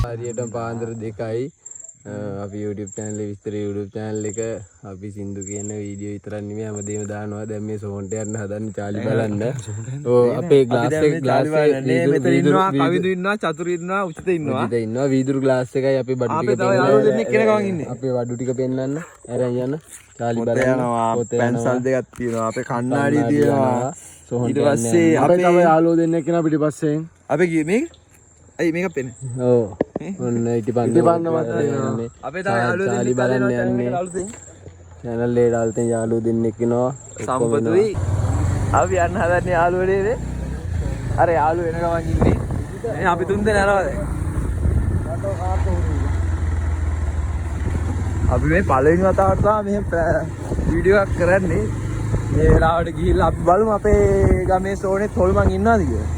හරියටම පාන්දර 2යි අපි YouTube channel එක විස්තර YouTube channel එක අපි සින්දු කියන වීඩියෝ විතරක් නෙමෙයි හැමදේම දානවා. දැන් මේ සෝන්ට යන්න හදන්නේ චාලි බලන්න. ඔව් අපේ ග්ලාස් එක මෙතන ඉන්නවා කවිදු ඉන්නවා චතුරු ඉන්නවා උචිත ඉන්නවා. උචිත ඉන්නවා වීදුරු ග්ලාස් එකයි අපි බඩු ටික පෙන්නන්න. අපේ බඩු ටික පෙන්නන්න. අරන් යන්න. චාලි බලන්න. පැන්සල් දෙකක් තියෙනවා. අපේ කණ්ණාඩි තියෙනවා. ඊට පස්සේ අපේ තව යාළුවෝ දෙන්නෙක් කෙනා පිටිපස්සෙන්. අපි ගියේ මේක අයි මේක පෙන්නේ. ඔව්. ඔන්න ඉටිපන්න යන්නේ. අපේ තව යාළුවෝ චාලි බලන්න යන්නේ. channel එකට අලුතෙන් යාළුවෝ දෙන්නෙක් ඉනවා. සම්පතුයි. අපි යන්න හදන්නේ යාළුවෝ නේද? අර යාළුවෝ එන ගමන් ඉන්නේ. අපි තුන් දෙනා යනවාද? අපි මේ පළවෙනි වතාවට තමයි මේ වීඩියෝ එකක් කරන්නේ. මේ වෙලාවට ගිහිල්ලා අපි බලමු අපේ ගමේ සෝනෙත් හොල්මන් ඉන්නවද කියලා.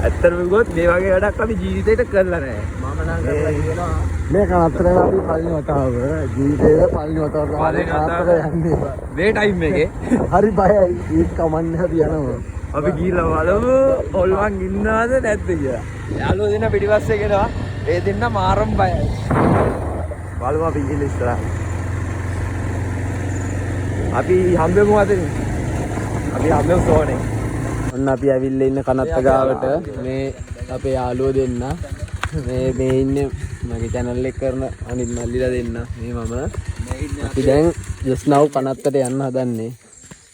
ඇත්තටම ගොත් මේ වගේ වැඩක් අපි ජීවිතේට කරලා නැහැ. මම නම් කරලා කියනවා. මේ කනතරේ අපි පළවෙනි වතාව ජීවිතේ පළවෙනි වතාවට යන්නේ. මේ ටයිම් එකේ හරි බයයි. ඒක කමන්නේ අපි යනවා. අපි ගිහිල්ලා බලමු හොල්මන් ඉන්නවද නැද්ද කියලා. යාළුවෝ දෙන්න පිටිපස්සේ ගෙනවා. ඒ දෙන්න මාරම් බයයි. බලමු අපි ගිහිල්ලා ඉස්සරහ. අපි හම්බෙමු අතේ. අපි හම්බෙමු සෝනේ. ඔන්න අපි ඇවිල්ලා ඉන්න කනත්ත ගාවට මේ අපේ යාළුවෝ දෙන්න මේ ඉන්නේ මගේ channel එක කරන අනිත් මල්ලිලා දෙන්න මේ මම අපි දැන් just now කනත්තට යන්න හදන්නේ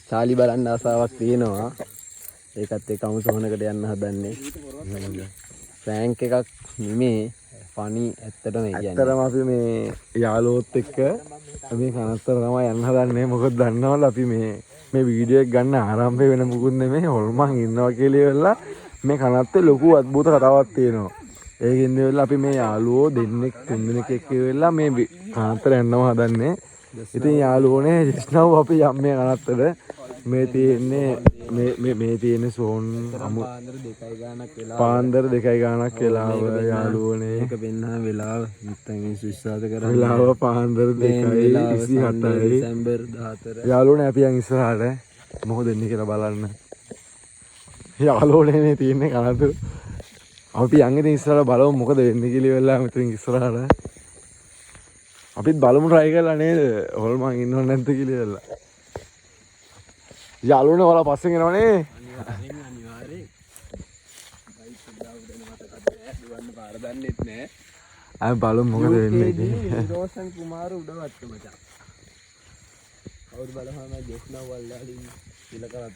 චාලි බලන්න ආසාවක් තියෙනවා ඒකත් එක්කම සෝනකට යන්න හදන්නේ ප්‍රෑන්ක් එකක් නෙමේ ෆනි ඇත්තටම කියන්නේ ඇත්තටම අපි මේ යාළුවෝත් එක්ක මේ කනත්තට තමයි යන්න හදන්නේ මොකද දන්නවද අපි මේ වීඩියෝ එක ගන්න ආරම්භය වෙන මුකුත් නෙමෙයි හොල්මන් ඉන්නවා කියලා ඉවරලා මේ කනත්තේ ලොකු අద్భుත කතාවක් තියෙනවා. ඒකින්ද ඉවරලා අපි මේ යාළුවෝ දෙන්නෙක් තුන් දෙනෙක් එක්ක ඉවරලා මේ කනත්තට යන්නව හදන්නේ. ඉතින් යාළුවෝනේ just now අපි යම් මේ කනත්තට මේ තියෙන්නේ සෝන් පාන්දර 2යි ගානක් වෙලාව යාළුවෝනේ ඒක වෙන්නා වෙලාව නැත්නම් විශ්වාස කරන්න වෙලාව පාන්දර 2යි 27යි දෙසැම්බර් 14 යාළුවෝනේ අපි යන් ඉස්සරහට මොකද වෙන්නේ කියලා බලන්න යාළුවෝනේ මේ තියෙන්නේ කනතු අපි යන් ඉතින් ඉස්සරහට බලමු මොකද වෙන්නේ කියලා වෙලා මෙතන ඉස්සරහට අපිත් බලමු try කරලා නේද හොල්මන් ඉන්නව නැද්ද කියලා වෙලා යාළුවනේ වල පස්සෙන් එනවනේ අනිවාර්යෙන් බයික් දාපු දෙන මට කතා දුවන්න පාර දන්නෙත් නෑ අය බලමු මොකද වෙන්නේ ඉතින් රෝෂන් කුමාර උඩවත් මචං කවුරු බලහම ජෙස්නා වල්ලාලි කියලා කරත්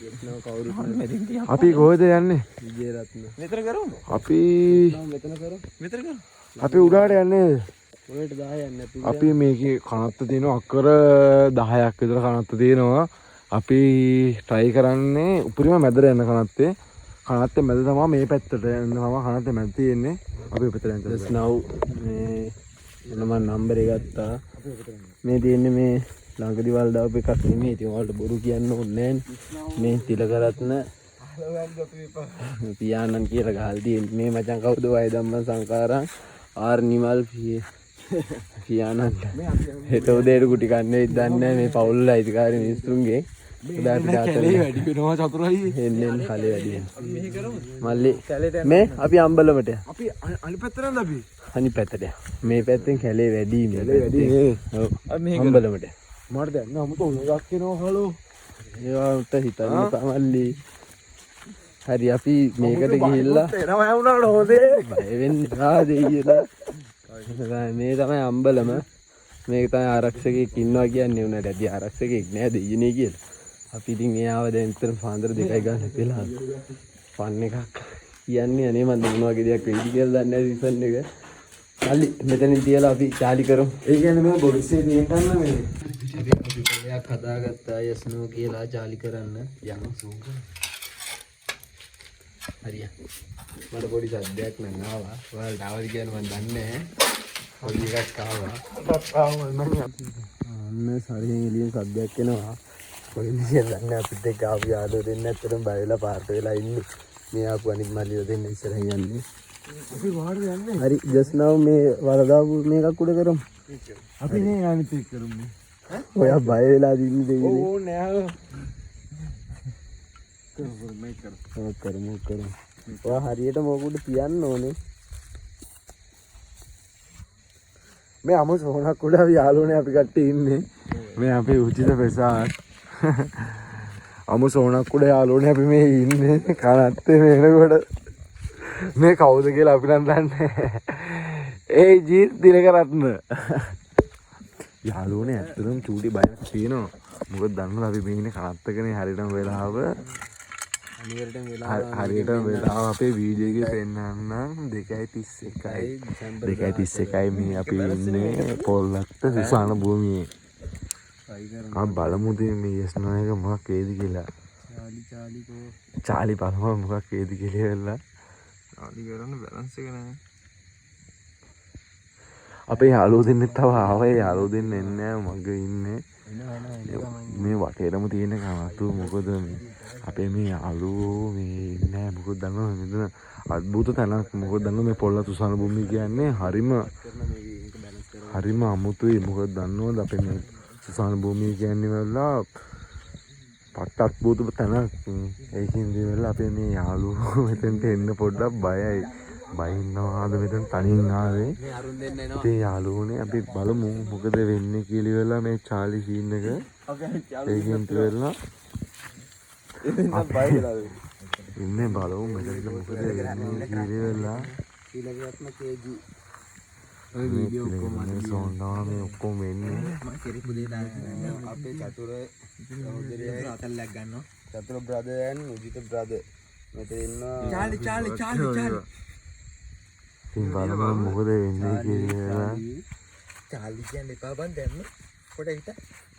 ජෙස්නා කවුරු අපි කොහෙද යන්නේ විජේරත්න මෙතන කරමු අපි මෙතන කරමු අපි උඩාට යන්නේ ඔයට 10ක් නැති අපි මේකේ කනත්ත තියෙනවා අක්කර 10ක් විතර කනත්ත තියෙනවා අපි try කරන්නේ උපරිම මැදට යන කනත්තේ මැද තමයි මේ පැත්තට යන්න තමයි කනත්තේ මැද තියෙන්නේ අපි පැත්තට යන්න just now මේ මම නම්බර් එක ගත්තා මේ තියෙන්නේ මේ ළඟදි වල දාපු එකක් නෙමෙයි ඉතින් ඔයාලට බොරු කියන්න ඕනේ නැහැ මේ තිලකරත්න පියානන් කියලා ගහලා තියෙන්නේ මේ මචං කවුද වය ධම්ම සංකාරා ආර් නිමල් පියානන් හෙට උදේට කුටි කන්නේ දන්නේ මේ පවුල් අයිතිකාරී මිනිස්සුන්ගේ උදාට දාතලේ වැඩි වෙනවා චතුරයි එන්නේ කලේ වැඩි වෙනවා මල්ලි මේ අපි අම්බලමට අපි අනිත් පැත්තට යන්න අපි අනිත් පැත්තට මේ පැත්තෙන් කැලේ වැඩි මේ වැඩි ඔව් අම්බලමට මට දැන් අමුතු උලක් එනවා හලෝ ඒවට හිතන්න තමල්ලි හරි අපි මේකට ගිහිල්ලා එනවා වුණාට හොදේ බය වෙන්න දෙයියලා මේ තමයි අම්බලම මේක තමයි ආරක්ෂකෙක් ඉන්නවා කියන්නේ උනට ඇති ආරක්ෂකෙක් නෑ දෙයියනේ කියලා අපි ඉතින් එයාව දැන් විතර පාන්දර 2යි ගන්න වෙලා ෆන් එකක් කියන්නේ අනේ මන් මොන වගේ දෙයක් වෙයිද කියලා දන්නේ නැහැ සීසන් එක කල්ලි මෙතනින් තියලා අපි චාලි කරමු ඒ කියන්නේ මේ බොරිස්සේ තියෙන්න මේ අපි පොලයක් හදාගත්තා යස්නෝ කියලා චාලි කරන්න යමු සූම් හරිය මට පොඩි සද්දයක් නම් ආවා ඔයාලට ආවද කියන මන් දන්නේ නැහැ පොඩි එකක් ආවා අන්න සරියෙන් එළියෙන් සද්දයක් එනවා කොහෙන්ද කියලා දන්නේ අපිට ඒක ආපු යාළුවෝ දෙන්න ඇත්තටම බය වෙලා පාට වෙලා ඉන්නේ මේ ආපු අනිත් මල්ලියෝ දෙන්න ඉස්සරහින් යන්නේ අපි වාඩි යන්නේ හරි just now මේ වරදාපු මේකක් උඩ කරමු අපි නේ අනිත් එක කරමු ඔයා බය වෙලා දින්නේ දෙන්නේ ඕ නෑ කරමු. ඔයා හරියට මොකුට තියන්න ඕනේ. මේ අමු සෝනක් උඩ අපි යාළුවනේ අපි කට්ටිය ඉන්නේ. මේ අපේ උචිත ප්‍රසාද්. අමු සෝනක් උඩ යාළුවනේ අපි මේ ඉන්නේ. කනත්තේ මේනකොට මේ කවුද කියලා අපි නම් දන්නේ. ඒ ජීත් දිලකරත්න. යාළුවනේ ඇත්තටම චූටි බයක් තියෙනවා. මොකද දන්නවද අපි මේ ඉන්නේ කනත්තකනේ හරියටම වෙලාව. හරියටම වෙලාව අපේ වීඩියෝ එකේ පෙන්නන්නම් 2:31යි මේ අපි ඉන්නේ පොල්ලත්ත සුසාන භූමියේ. බලමු මේ යස්නෝ එක මොකක් වේද කියලා. චාලි බලමු මොකක් වේද කියලා වෙලා. චාලි කරන්න බැලන්ස් එක නැහැ. අපේ යාළුවෝ දෙන්නෙක් තව ආවේ. යාළුවෝ දෙන්න එන්නේ නැහැ මග ඉන්නේ. මේ වටේටම තියෙන කමතු මොකද අපේ මේ යාළුවෝ මේ ඉන්නේ මොකද දන්නවද මෙතන අద్భుත තැනක්. මොකද දන්නවද මේ පොල්ලත් සුසාන භූමිය කියන්නේ හරිම අමුතුයි. මොකද දන්නවද අපේ මේ සුසාන භූමිය කියන්නේ වෙලා පට්ට අద్భుත තැනක්. ඒකින්ද වෙලා අපේ මේ යාළුවෝ මෙතෙන්ට එන්න පොඩ්ඩක් බයයි. බයින්නවාද මෙතන තනින් ආවේ. ඉතින් යාළුවෝනේ අපි බලමු මොකද වෙන්නේ කියලා වෙලා මේ චාලි සීන් එක. ඒකින් වෙලා ඉන්නේ බලමු මෙතන මොකද වෙන්නේ කියලා වෙලා. ඔය වීඩියෝ ඔක්කොම මේ සෝන්නවා මේ ඔක්කොම වෙන්නේ. මම කෙරිපු දෙය දාන්න අපේ චතුර සහෝදරයයි අතල්ලක් ගන්නවා. චතුර බ්‍රදර් and උජිත බ්‍රදර්. මෙතන ඉන්නවා චාලි. ඉතින් බලමු මොකද වෙන්නේ කියලා. චාලි කියන්නේ එපා බන් දැම්ම. පොඩ හිට.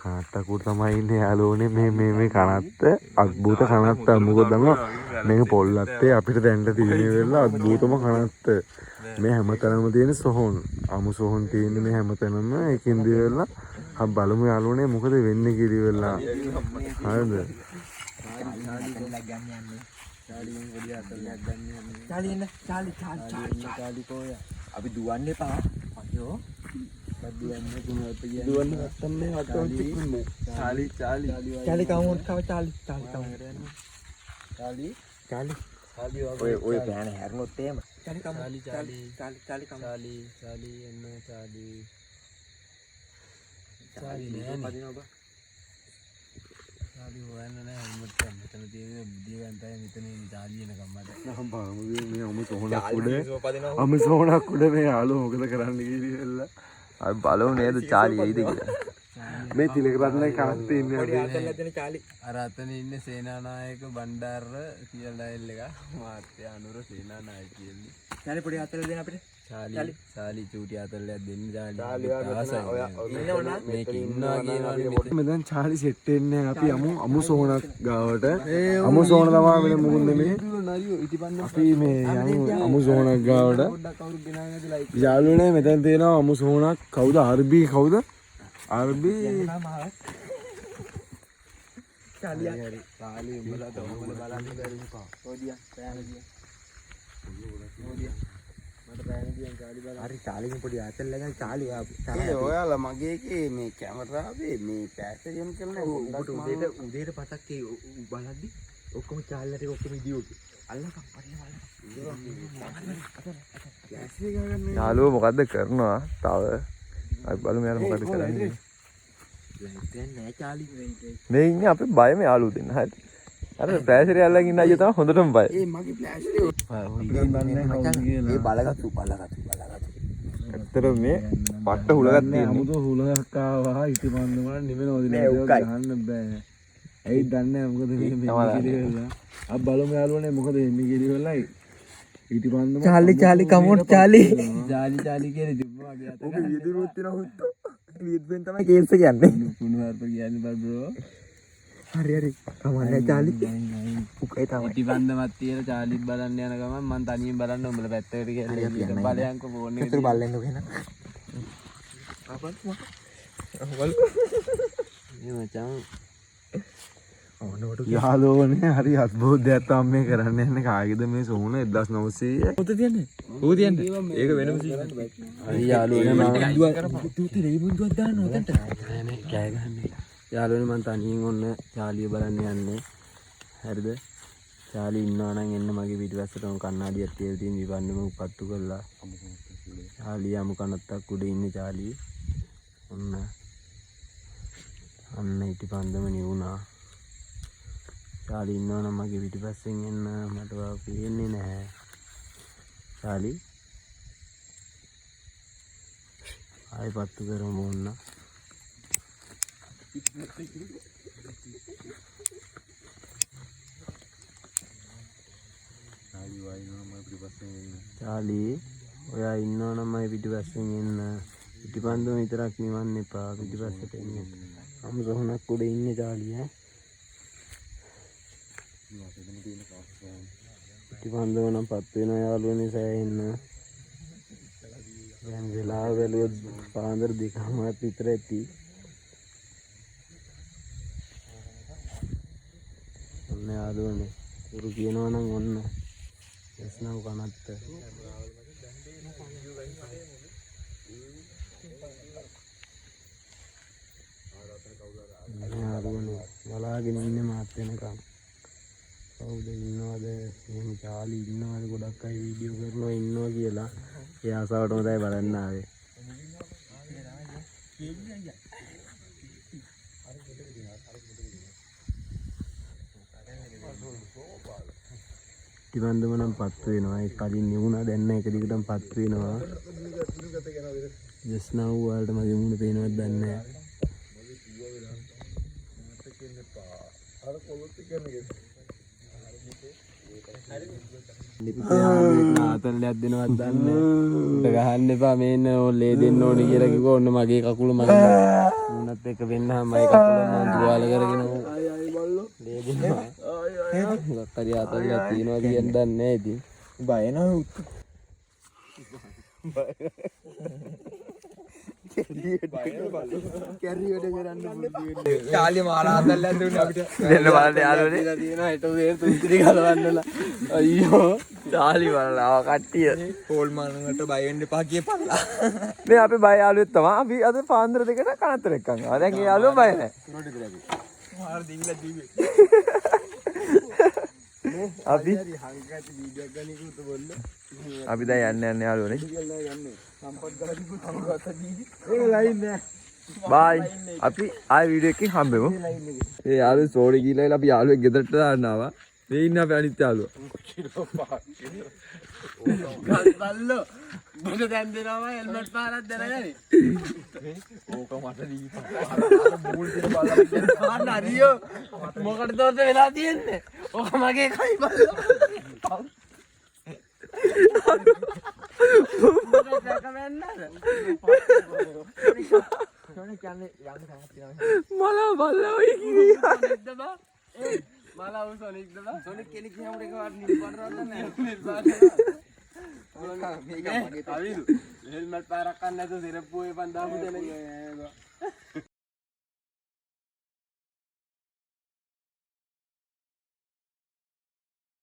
කනත්තකුට තමයි ඉන්නේ යාළුවනේ මේ කනත්ත අద్భుත කනත්ත. මොකද දන්නව මේක පොල්ලත්තේ අපිට දැන්න තියෙන වෙලාව අద్భుතම කනත්ත. මේ හැමතැනම තියෙන සොහොන් අමු සොහොන් තියෙන්නේ මේ හැමතැනම. ඒකින්ද වෙලා අපි බලමු යාළුවනේ මොකද වෙන්නේ කියලා වෙලා. හරිද? චාලි කොය අපි දුවන්නේ පා අයියෝ දුවන්න නැත්තම් වටෝ තිබුණේ. චාලි කවුන්ට් කව චාලි ඔය පෑන හැරුණොත් එහෙම චාලි එන්න චාලි චාලි හොයන්න නෑ හෙල්මට් එක මෙතන තියෙන බුද්ධියන්තය මෙතන චාලි එනකම් මට නම් බලමු මේ අමු සෝනක් උඩ මේ යාළුවෝ මොකද කරන්න කියලා. අපි බලමු නේද චාලි එයිද කියලා. මේ තිලකරත්නයි කනත්තේ ඉන්නේ අපි. අර අතන ඉන්නේ සේනානායක බණ්ඩාර කියලා ඩයල් එක. මාත්‍ය අනුර සේනානායක කියන්නේ. චාලි පොඩි අතල දෙන්න අපිට. චාලි චූටි අතල්ලයක් දෙන්න චාලි මේක ඉන්නවා කියනවනේ. මෙතන චාලි සෙට් වෙන්නේ අපි අමු සෝනක් ගාවට. අමු සෝන තමයි වෙන මොකුත් නෙමෙයි. අපි මේ අමු සෝනක් ගාවට. යාළුවනේ මෙතන තියෙනවා අමු සෝනක්. කවුද ආර්බී කවුද? ආර්බී චාලි උඹලා බලන්න බැරි නපා. ඔදියා පෑනදියා. හරි චාලිගෙන් පොඩි ආතල් ලගන චාලි ඔයාලා මගේ එකේ මේ කැමරාවේ මේ පැස්ස යොමු කරලා උදේට පතක් ඒ බලද්දි ඔක්කොම චාල්ලට ඔක්කොම ඉදියෝකේ අල්ලපන් යාළුවෝ මොකද්ද කරනවා තව අපි බලමු යාළුවෝ මොකද්ද කරන්නේ. නෑ චාලි මේ ඉන්නේ අපි බයම යාළුවෝ දෙන්න. හරි අර ප්ලෑෂර් අල්ලගෙන ඉන්න අයියා තමයි හොඳටම බය. ඒ මගේ ප්ලෑෂර් ඒ බලගත්තු. ඇත්තට මේ පට්ට හුලගක් තියෙනවා. 아무도 හුලගක් ආවා ඉතිපන්දම නිවෙනවද නේද ගහන්න බෑ. ඇයි දන්නේ මොකද මේ කියලා. අපි බලමු යාළුවනේ මොකද වෙන්නේ කියලා. ඉතිපන්දම චාලි කමෝට් චාලි කියන්නේ තිබ්බා වගේ අතට. ඔක විදුරුවත් වෙන හුත්තු. විදුෙන් තමයි කේස් එක යන්නේ. පුණුහාරප කියන්නේ බබ්‍රෝ. හරි කමන්නේ චාලි උකේ තමයි ඉතිබන්දමක් තියෙන චාලිත් බලන්න යන ගමන් මං තනියෙන් බලන්න උඹලා පැත්තකට ගිහලා බලයන්කෝ ෆෝන් එකේ ඉතින් බලන්න ඕක එන යාළුවනේ හරි අద్භූත දෙයක් තමයි මේ කරන්න යන්නේ. කාගේද මේ සෝන 1900 පොත තියන්නේ ඒක වෙනම සීන්. හරි යාළුවනේ මම දුවතේ රේබුන්දුවක් දාන්න උතන්ට නෑ කෑ ගහන්නේ. යාළුවනේ මං තනියෙන් ඔන්න චාලිය බලන්න යන්නේ. හරිද? චාලි ඉන්නවා නම් එන්න මගේ පිටිපස්සටම කණ්ණාඩියක් තියලා තියෙන විපන්නම උපත්තු කළා. චාලි යමු කනත්තක් උඩ ඉන්නේ චාලි. අන්න ඉටිපන්දම නිවුණා. චාලි ඉන්නවා නම් මගේ පිටිපස්සෙන් එන්න මට පේන්නේ නැහැ. චාලි ආයි පත්තු කරමු ඕන්න. චාලි ඔයා ඉන්නවා නම් මගේ පිටිපස්සෙන් එන්න. පිටිපන්දම විතරක් නිවන්න එපා. පිටිපස්සට එන්න. අමුසොහනක් උඩ ඉන්නේ චාලි ඈ. පිටිපන්දම නම් පත් වෙනවා යාළුවනේ සෑහෙන්න. දැන් වෙලාව බැලුවොත් පාන්දර 2:00ක් විතර ඇති. ඔන්න යාළුවනේ උරු කියනවා නම් ඔන්න එස්නව කනත්ත. යාළුවනේ බලාගෙන ඉන්නේ මාත් වෙනකම්. කවුද ඉන්නවද? එහෙම චාලි ඉන්නවද? ගොඩක් අය වීඩියෝ කරනවා ඉන්නවා කියලා. ඒ ආසාවටම තමයි බලන්න ආවේ. ඉටිපන්දම නම් පත්තු වෙනවා. ඒ කලින් නිවුණා දැන් එක දිගටම පත්තු වෙනවා. just now වලට මගේ මුණ පේනවද දන්නේ නැහැ. ආතල්ලයක් දෙනවත් දන්නේ උඩ ගහන්න එපා මේන්න ලේ දෙන්න ඕනේ කියලා කිව්වා. ඔන්න මගේ කකුල මම මුණත් එක්ක වෙන්නාම මගේ කකුල මම තුවාල කරගෙන ලේ දෙනවා. මොකක් හරි ආතල්ලයක් තියනවා කියන්න දන්නේ නැහැ. ඉතින් බය නැහැ. චාලි මාලා ආතල්ලයක් දුන්නේ අපිට දෙන්න බලන්න යාළුවනේ. තියෙනවා හෙට උදේ තුන්තිරි ගලවන්නලා. අයියෝ චාලි බලලා ආව කට්ටිය පෝල් මානකට බය වෙන්න එපා කියපල්ලා. මේ අපි බය යාළුවෙක් තමයි. අපි අද පාන්දර දෙකට කනතර එක්කන් ආවා. දැන් ඒ යාළුවා බය නැහැ. මාර දිවිලා දිවි. අපි අපි දැන් යන්න යාළුවනේ. බයි අපි ආය වීඩියෝ එකකින් හම්බෙමු. ඒ යාළුවෝ සෝරි කියලා අපි යාළුවෙක් ගෙදරට දාන්න ආවා. මේ ඉන්න අපේ අනිත් යාළුවා. බල්ලෝ බුදු දැන් දෙනවා හෙල්මට් පාරක් දැනගනි. ඕක මට දීපන්. බූල් දෙන බලන්න ගන්න අරියෝ මොකටද ඔත වෙලා තියෙන්නේ? ඔක මගේ කයි බල්ලෝ. මලා බල්ලා ඔය කිරියා නෙද්ද බා? මලා උ සොනික්ද බා? සොනික් කෙනෙක් කියමුට එකවර නිල්පාටවත් නැහැ. මේක මගේ අවිදු හෙල්මට් පාරක් ගන්න නැතුව සිරප්පු එපන් දාමු දෙන.